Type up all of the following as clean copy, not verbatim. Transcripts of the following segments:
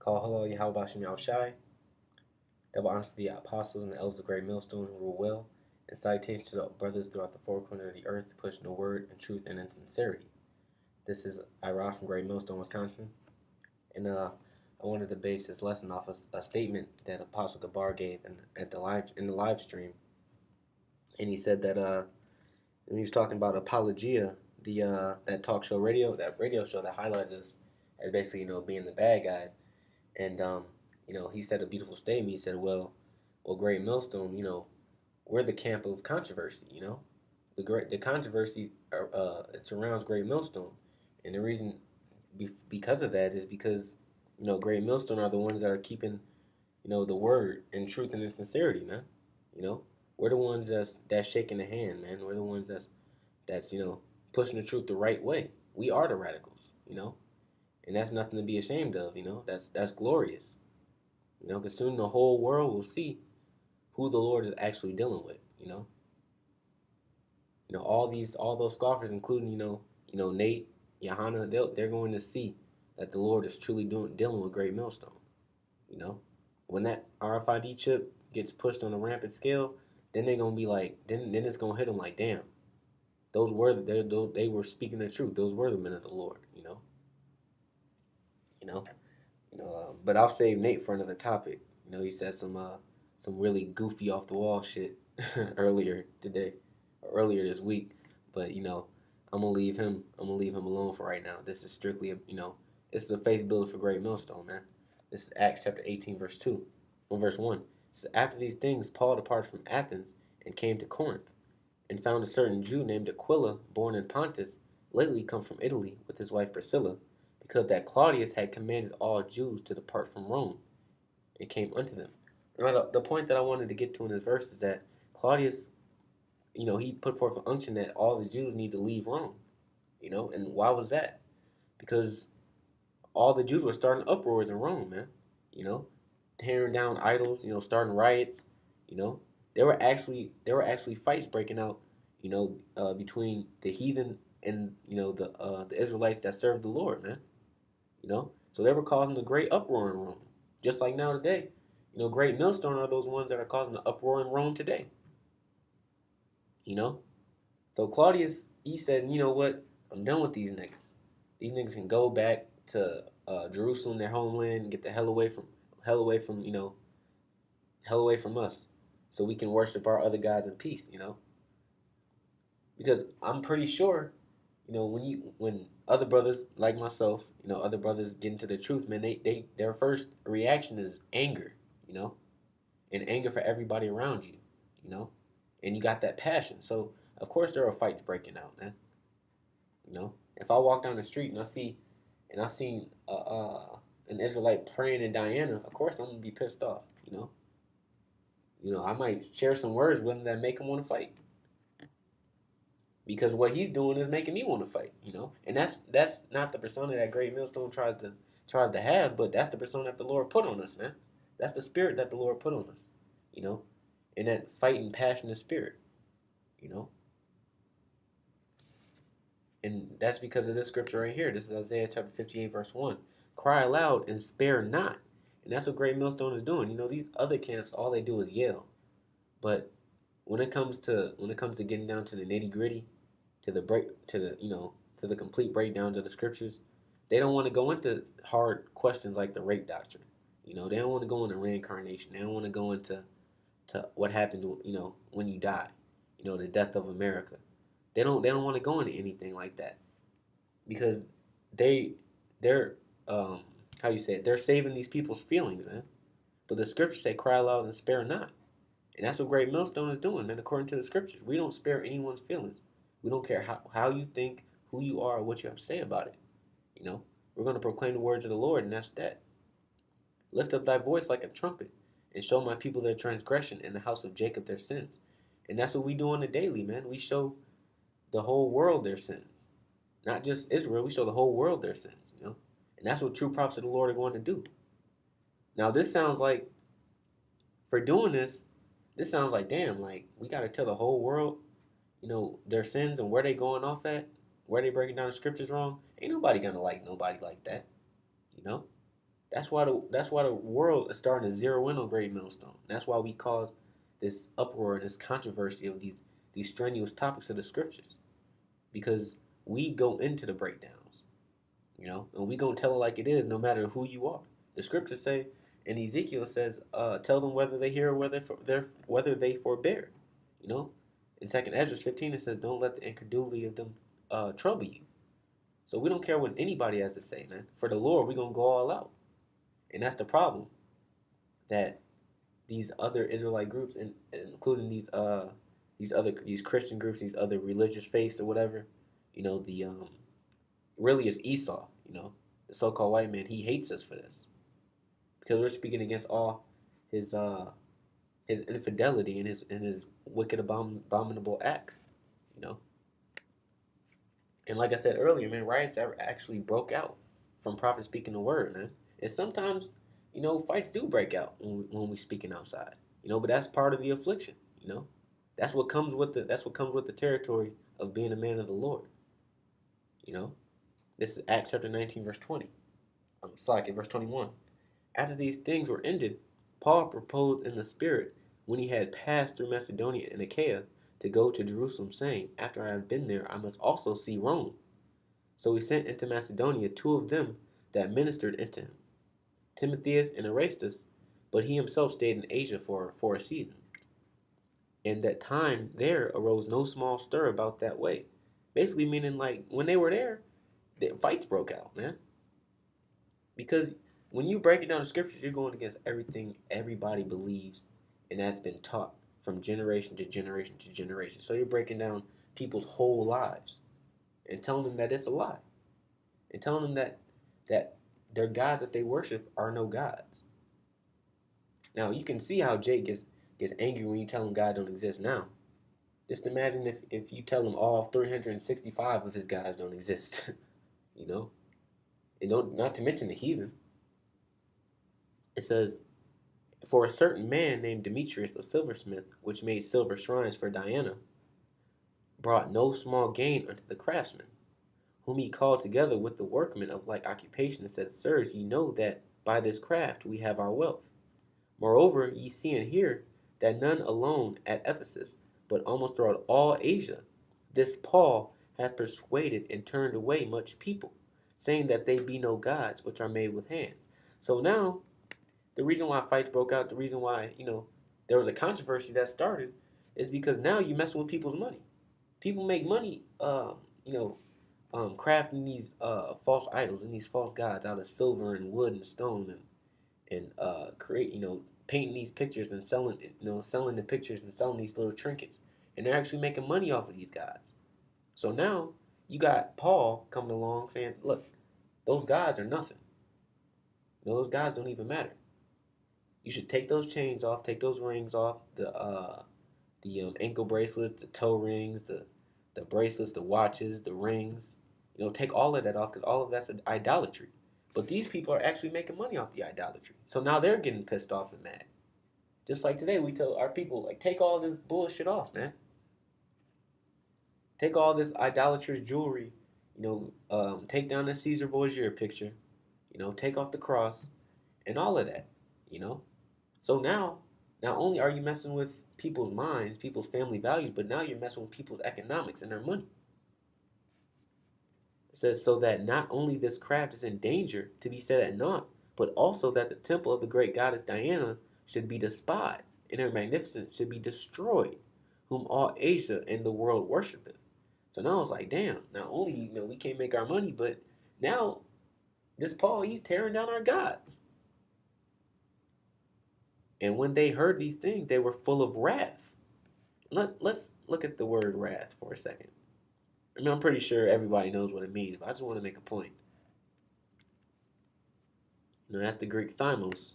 Call hello, Yahweh Shem Shai. Double honors to the apostles and the elders of Great Millstone who rule well, and salutations to the brothers throughout the four corners of the earth, pushing the word and truth and in sincerity. This is Ira from Great Millstone, Wisconsin, and I wanted to base this lesson off a statement that Apostle Gabar gave in the live stream, and he said that when he was talking about apologia, that talk show that radio show that highlighted us as basically being the bad guys. And he said a beautiful statement. He said, well, Great Millstone, we're the camp of controversy. The controversy it surrounds Great Millstone, and the reason because of that is because Great Millstone are the ones that are keeping the word and truth and in sincerity, man. We're the ones that's shaking the hand, man. We're the ones that's pushing the truth the right way. We are the radicals, and that's nothing to be ashamed of. That's glorious. Because soon the whole world will see who the Lord is actually dealing with. All those scoffers, including Nate, Johanna, they're going to see that the Lord is truly dealing with Great Millstone. When that RFID chip gets pushed on a rampant scale, then they're gonna be like, then it's gonna hit them like, damn, they were speaking the truth. Those were the men of the Lord. You know. But I'll save Nate for another topic. He said some really goofy off the wall shit earlier today, or earlier this week. But I'm gonna leave him. I'm gonna leave him alone for right now. This is strictly this is a faith builder for Great Millstone, man. This is Acts chapter 18, verse 2, or verse 1. It says, after these things, Paul departed from Athens and came to Corinth, and found a certain Jew named Aquila, born in Pontus, lately come from Italy, with his wife Priscilla, because that Claudius had commanded all Jews to depart from Rome, and came unto them. Now, the point that I wanted to get to in this verse is that Claudius, he put forth an unction that all the Jews need to leave Rome, and why was that? Because all the Jews were starting uproars in Rome, man, tearing down idols, starting riots, you know, there were actually fights breaking out, between the heathen and the Israelites that served the Lord, man. So they were causing a great uproar in Rome, just like now today. Great millstone are those ones that are causing the uproar in Rome today. You know, so Claudius he said, you know what, I'm done with these niggas. These niggas can go back to Jerusalem, their homeland, and get the hell away from hell away from us, so we can worship our other gods in peace. Because I'm pretty sure, when other brothers like myself, other brothers get into the truth, man, their first reaction is anger, you know, and anger for everybody around you, you know, and you got that passion. So of course there are fights breaking out, man. If I walk down the street and I seen an Israelite praying in Diana, of course I'm gonna be pissed off, I might share some words with him that make him want to fight, because what he's doing is making me want to fight, and that's not the persona that Great Millstone tries to have, but that's the persona that the Lord put on us, man. That's the spirit that the Lord put on us, you know, and that fighting, passionate spirit, you know, and that's because of this scripture right here. This is Isaiah chapter 58, verse 1. Cry aloud and spare not, and that's what Great Millstone is doing. These other camps, all they do is yell, but when it comes to getting down to the nitty gritty, to the complete breakdowns of the scriptures, they don't want to go into hard questions like the rape doctrine. They don't want to go into reincarnation. They don't want to go into what happened, when you die. The death of America. They don't want to go into anything like that, because they're how you say it? They're saving these people's feelings, man. But the scriptures say, "Cry aloud and spare not." And that's what Great Millstone is doing, man, according to the scriptures. We don't spare anyone's feelings. We don't care how you think, who you are, or what you have to say about it. We're going to proclaim the words of the Lord, and that's that. Lift up thy voice like a trumpet, and show my people their transgression, and the house of Jacob their sins. And that's what we do on the daily, man. We show the whole world their sins. Not just Israel, we show the whole world their sins. And that's what true prophets of the Lord are going to do. Now, this sounds like, for doing this sounds like, damn, like, we got to tell the whole world, their sins and where they going off at, where they breaking down the scriptures wrong. Ain't nobody going to like nobody like that, you know? That's why the world is starting to zero in on Great Millstone. That's why we cause this uproar and this controversy of these strenuous topics of the scriptures, because we go into the breakdowns, and we gonna tell it like it is, no matter who you are. The scriptures say, and Ezekiel says, tell them whether they hear or whether they forbear. You know, in Second Ezra 15 it says, don't let the incredulity of them trouble you. So we don't care what anybody has to say, man. For the Lord, we're gonna go all out. And that's the problem, that these other Israelite groups, and including these Christian groups, these other religious faiths or whatever, the really it's Esau, the so-called white man. He hates us for this because we're speaking against all his his infidelity and his wicked abominable acts, you know. And like I said earlier, man, riots ever actually broke out from prophets speaking the word, man. And sometimes, fights do break out when we speaking outside, but that's part of the affliction, you know. That's what comes with the territory of being a man of the Lord, you know. This is Acts chapter 19, verse 20. Verse 21. After these things were ended, Paul proposed in the Spirit, when he had passed through Macedonia and Achaia, to go to Jerusalem, saying, after I have been there, I must also see Rome. So he sent into Macedonia two of them that ministered unto him, Timotheus and Erastus, but he himself stayed in Asia for a season. And that time there arose no small stir about that way. Basically meaning, like, when they were there, the fights broke out, man. Because when you break it down in scriptures, you're going against everything everybody believes and that's been taught from generation to generation to generation. So you're breaking down people's whole lives and telling them that it's a lie, and telling them that their gods that they worship are no gods. Now you can see how Jake gets angry when you tell him God don't exist now. Just imagine if you tell him all 365 of his gods don't exist, you know? And don't not to mention the heathen. It says, for a certain man named Demetrius, a silversmith, which made silver shrines for Diana, brought no small gain unto the craftsmen, whom he called together with the workmen of like occupation, and said, sirs, ye know that by this craft we have our wealth. Moreover, ye see and hear that none alone at Ephesus, but almost throughout all Asia, this Paul hath persuaded and turned away much people, saying that they be no gods which are made with hands. So now, the reason why fights broke out, the reason why, there was a controversy that started, is because now you're messing with people's money. People make money, crafting these false idols and these false gods out of silver and wood and stone, and create, painting these pictures and selling the pictures and selling these little trinkets, and they're actually making money off of these gods. So now you got Paul coming along saying, look, those gods are nothing. Those gods don't even matter. You should take those chains off, take those rings off, the ankle bracelets, the toe rings, the bracelets, the watches, the rings. Take all of that off, because all of that's an idolatry. But these people are actually making money off the idolatry. So now they're getting pissed off and mad. Just like today, we tell our people, like, take all this bullshit off, man. Take all this idolatrous jewelry. Take down the Caesar Borgia picture. Take off the cross and all of that. So now, not only are you messing with people's minds, people's family values, but now you're messing with people's economics and their money. It says, so that not only this craft is in danger to be set at naught, but also that the temple of the great goddess Diana should be despised, and her magnificence should be destroyed, whom all Asia and the world worshipeth. So now it's like, damn, not only, we can't make our money, but now this Paul, he's tearing down our gods. And when they heard these things, they were full of wrath. Let's look at the word wrath for a second. I'm pretty sure everybody knows what it means, but I just want to make a point. That's the Greek thymos.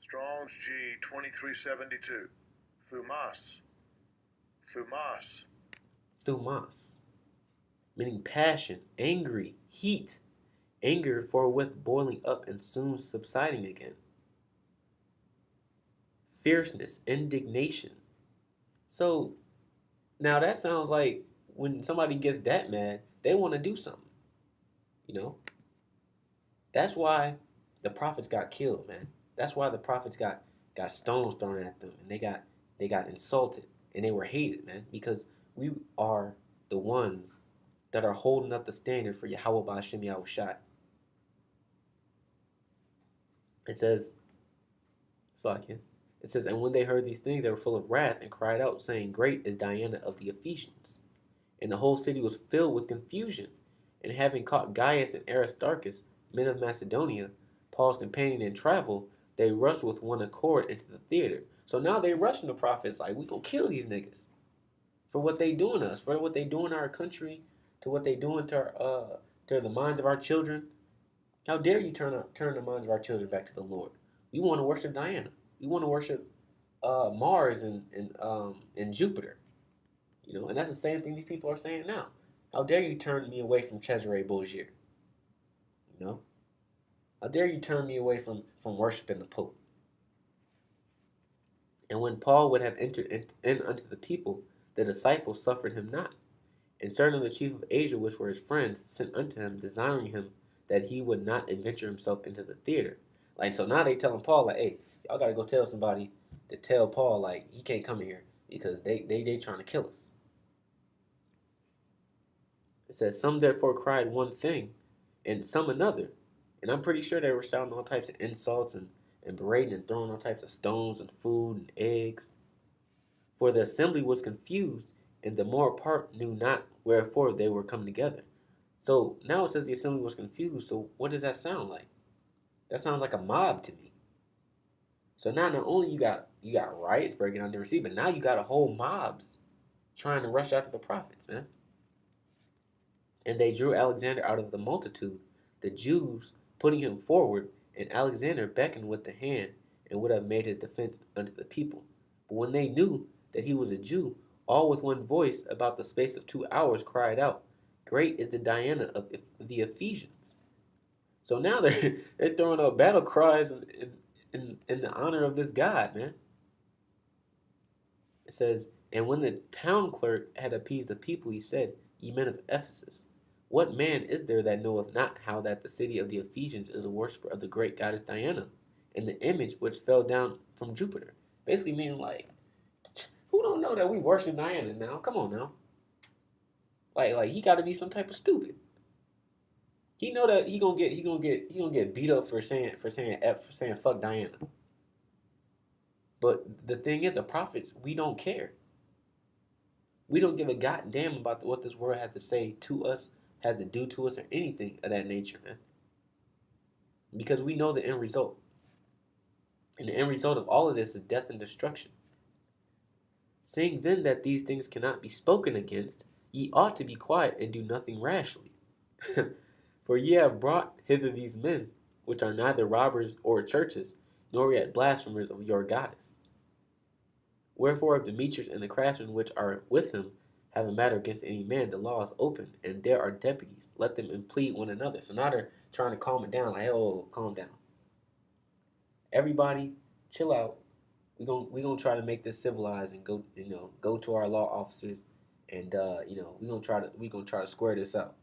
Strong's G 2372. Thumos. Meaning passion, angry, heat. Anger forthwith boiling up and soon subsiding again. Fierceness, indignation. So now that sounds like when somebody gets that mad, they want to do something. You know, that's why the prophets got killed, man. That's why the prophets got stones thrown at them, and they got insulted, and they were hated, man, because we are the ones that are holding up the standard for Yahweh Ba'Shem Yahushai. It says, Slakia, it says, and when they heard these things, they were full of wrath and cried out, saying, Great is Diana of the Ephesians. And the whole city was filled with confusion. And having caught Gaius and Aristarchus, men of Macedonia, Paul's companion in travel, they rushed with one accord into the theater. So now they rushing the prophets like, we gonna kill these niggas for what they doing to us, for what they doing to our country, to what they doing to the minds of our children. How dare you turn the minds of our children back to the Lord? We want to worship Diana. We want to worship Mars and Jupiter. And that's the same thing these people are saying now. How dare you turn me away from Cesare Borgia? You know? How dare you turn me away from worshiping the Pope? And when Paul would have entered in unto the people, the disciples suffered him not. And certain of the chief of Asia, which were his friends, sent unto him, desiring him that he would not adventure himself into the theater. Like, so now they telling Paul, like, hey, y'all gotta go tell somebody to tell Paul, like, he can't come in here because they trying to kill us. It says, some therefore cried one thing, and some another. And I'm pretty sure they were shouting all types of insults and berating and throwing all types of stones and food and eggs. For the assembly was confused, and the more part knew not wherefore they were come together. So now it says the assembly was confused. So what does that sound like? That sounds like a mob to me. So now not only you got riots breaking out the sea, but now you got a whole mobs trying to rush after the prophets, man. And they drew Alexander out of the multitude, the Jews putting him forward, and Alexander beckoned with the hand and would have made his defense unto the people. But when they knew that he was a Jew, all with one voice about the space of 2 hours cried out, Great is the Diana of the Ephesians. So now they're throwing up battle cries in the honor of this God, man. It says, and when the town clerk had appeased the people, he said, Ye men of Ephesus, what man is there that knoweth not how that the city of the Ephesians is a worshiper of the great goddess Diana, and the image which fell down from Jupiter? Basically meaning like, who don't know that we worship Diana now? Come on now. Like he got to be some type of stupid. He know that he gonna get beat up for saying fuck Diana. But the thing is, the prophets, we don't care. We don't give a goddamn about what this world has to say to us, has to do to us, or anything of that nature, man. Because we know the end result. And the end result of all of this is death and destruction. Saying then that these things cannot be spoken against, ye ought to be quiet and do nothing rashly. For ye have brought hither these men, which are neither robbers or churches, nor yet blasphemers of your goddess. Wherefore, if Demetrius and the craftsmen which are with him have a matter against any man, the law is open, and there are deputies. Let them implead one another. So now they're trying to calm it down, like, oh, calm down. Everybody, chill out. We gonna try to make this civilized and go to our law officers, and we gonna try to square this out.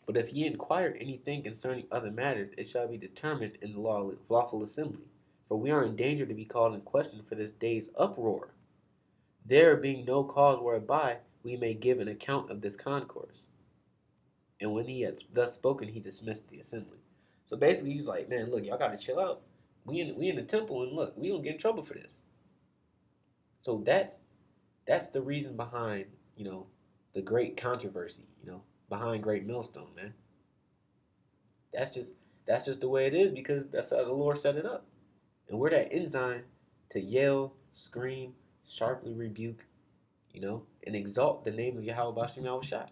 But if ye inquire anything concerning other matters, it shall be determined in the lawful assembly. For we are in danger to be called in question for this day's uproar, there being no cause whereby we may give an account of this concourse. And when he had thus spoken, he dismissed the assembly. So basically, he's like, man, look, y'all got to chill out. We in the temple, and look, we gonna get in trouble for this. So that's the reason behind the great controversy, behind Great Millstone, man. That's just the way it is, because that's how the Lord set it up. And we're that ensign to yell, scream, sharply rebuke, and exalt the name of Yahweh Bashim Yahushai.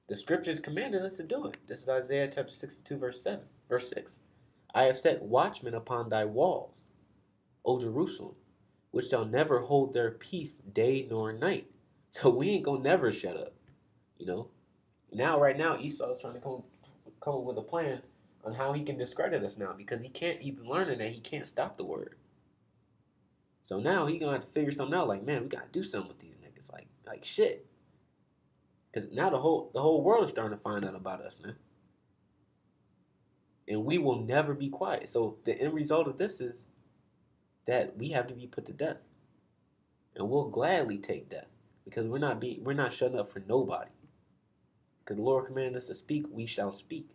The scriptures commanded us to do it. This is Isaiah chapter 62, verse 6. I have set watchmen upon thy walls, O Jerusalem, which shall never hold their peace day nor night. So we ain't gonna never shut up, Right now, Esau is trying to come up with a plan on how he can discredit us now, because he can't even learn that he can't stop the word. So now he gonna have to figure something out. Like, man, we gotta do something with these niggas. Like shit. Because now the whole world is starting to find out about us, man. And we will never be quiet. So the end result of this is that we have to be put to death. And we'll gladly take death. Because we're not shutting up for nobody. Because the Lord commanded us to speak, we shall speak.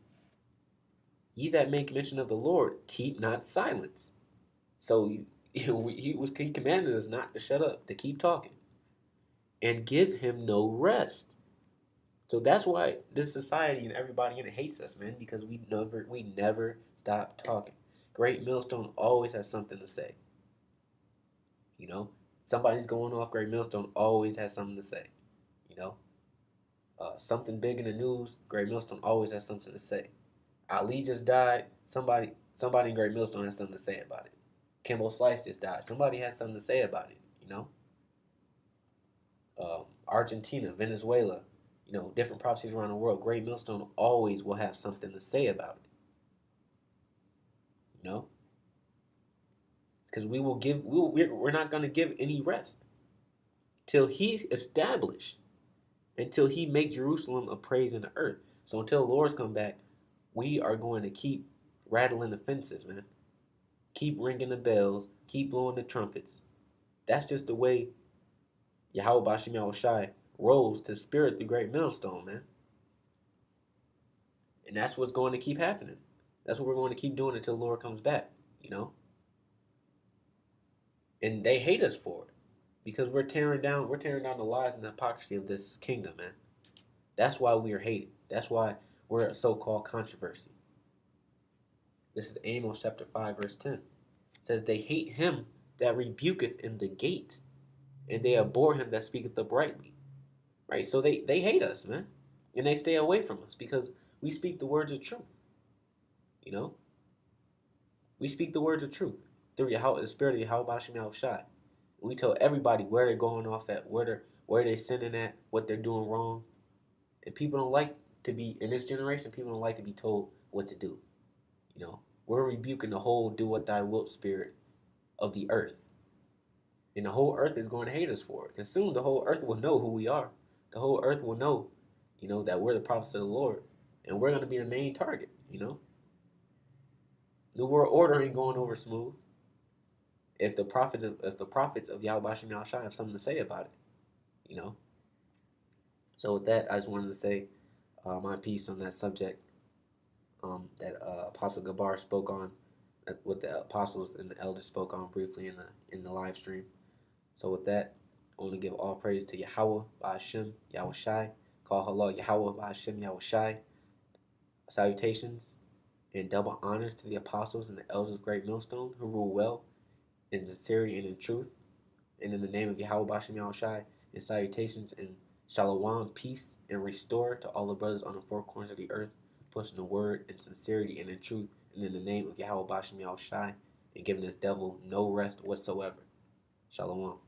Ye that make mention of the Lord, keep not silence. So he commanded us not to shut up, to keep talking, and give him no rest. So that's why this society and everybody in it hates us, man, because we never stop talking. Great Millstone always has something to say. You know, somebody's going off. Great Millstone always has something to say. You know, something big in the news. Great Millstone always has something to say. Ali just died. Somebody in Great Millstone has something to say about it. Kimbo Slice just died. Somebody has something to say about it. Argentina, Venezuela, different prophecies around the world. Great Millstone always will have something to say about it. You know, because we're not going to give any rest till He establish, until He make Jerusalem a praise in the earth. So until the Lord's come back, we are going to keep rattling the fences, man. Keep ringing the bells. Keep blowing the trumpets. That's just the way Yahweh Bashim Yahushai rose to spirit the great millstone, man. And that's what's going to keep happening. That's what we're going to keep doing until the Lord comes back, you know? And they hate us for it. Because we're tearing down the lies and the hypocrisy of this kingdom, man. That's why we are hated. That's why we're a so-called controversy. This is Amos chapter 5, verse 10. It says, they hate him that rebuketh in the gate, and they abhor him that speaketh uprightly. Right? So they hate us, man. And they stay away from us because we speak the words of truth. You know? We speak the words of truth through the spirit of Yahweh Bashim Yahushai. We tell everybody where they're going off at, where they're sinning at, what they're doing wrong. And people don't like to be, in this generation, people don't like to be told what to do. You know? We're rebuking the whole do what thy wilt spirit of the earth. And the whole earth is going to hate us for it. Because soon the whole earth will know who we are. The whole earth will know, that we're the prophets of the Lord. And we're going to be the main target, The world order ain't going over smooth. If the prophets of Yahweh Shem Yahushua have something to say about it, So with that, I just wanted to say my piece on that subject that Apostle Gabar spoke on, what the apostles and the elders spoke on briefly in the live stream. So with that, I want to give all praise to Yahweh Ba'ashem Yahushai. Call halal Yahweh Ba'ashem Yahushai. Salutations and double honors to the apostles and the elders of Great Millstone who rule well in sincerity and in truth. And in the name of Yahweh Ba'ashem Yahushai, and salutations and shalom, peace, and restore to all the brothers on the four corners of the earth, pushing the word in sincerity and in truth. And in the name of Yahweh Ba'ashem Yahushai, and giving this devil no rest whatsoever. Shalom.